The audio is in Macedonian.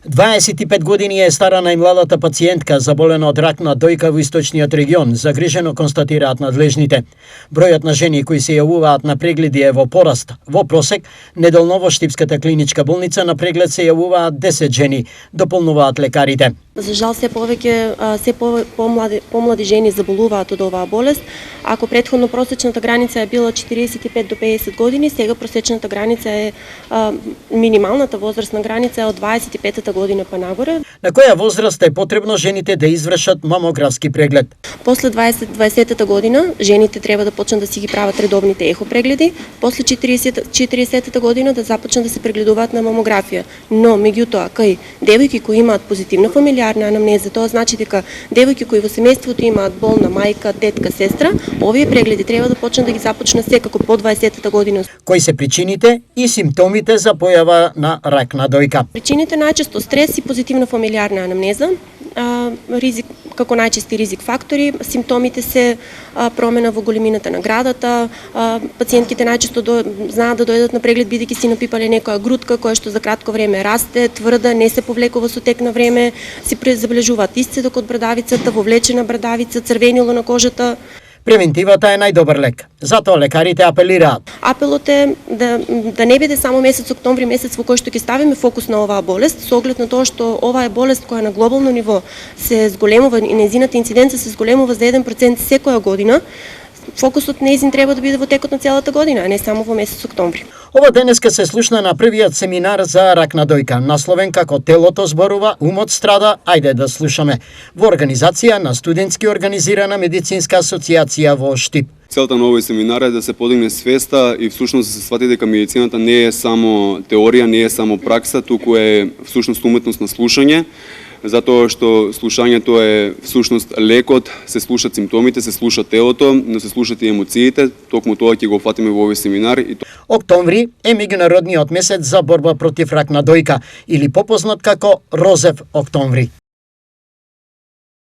25 години е стара најмладата пациентка заболена од рак на дојка во источниот регион, загрижено констатираат надлежните. Бројот на жени кои се јавуваат на прегледи е во пораст. Во просек, неделно во Штипската клиничка болница на преглед се јавуваат 10 жени, дополнуваат лекарите. За жал се помлади жени заболуваат од оваа болест. Ако претходно просечната граница е била 45 до 50 години, сега просечната граница е минималната возрастна граница е од 25-та година па нагоре. На која возраст е потребно жените да извршат мамографски преглед? После 20-та година жените треба да почнат да си ги прават редовните ехопрегледи, после 40-та година да започнат да се прегледуваат на мамографија. Но меѓутоа, кај девојки кои имаат позитивна фамилиарна анамнеза, тоа значи дека девојки кои во семејството имаат болна мајка, тетка, сестра, овие прегледи треба да почнат да ги започнат секако по 20-та година. Кои се причините и симптомите за појава на рак на дојка? Причините најчесто стрес и позитивна фамилиарна анамнеза, ризик како најчести ризик фактори, симптомите се промена во големината на градата, пациентките најчесто знаат да дојдат на преглед бидејќи си напипале некоја грудка која што за кратко време расте, тврда, не се повлекува со тек на време, се забележуваат исцедок од брадавицата, вовлечена брадавица, црвенило на кожата. Превентивата е најдобар лек. Затоа лекарите апелираат. Апелот е да не биде само месец октомври, месец во кој што ќе ставиме фокус на оваа болест, со оглед на тоа што ова е болест која на глобално ниво се зголемува и нејзината инциденца се зголемува за 1% секоја година. Фокусот нејзин треба да биде во текот на целата година, а не само во месец октомври. Ова денеска се слушна на првиот семинар за рак на дојка, насловен како "Телото зборува, умот страда, ајде да слушаме", во организација на студентски организирана медицинска асоциација во Штип. Целта на овој семинар е да се подигне свеста и всушност да се свати дека медицината не е само теорија, не е само пракса, туку е всушност уметност на слушање, затоа што слушањето е всушност лекот, се слушат симптомите, се слуша телото, но се слушат и емоциите, токму тоа ќе го фатиме во овој семинар. Октомври е меѓународниот месец за борба против рак на дојка, или попознат како Розев октомври.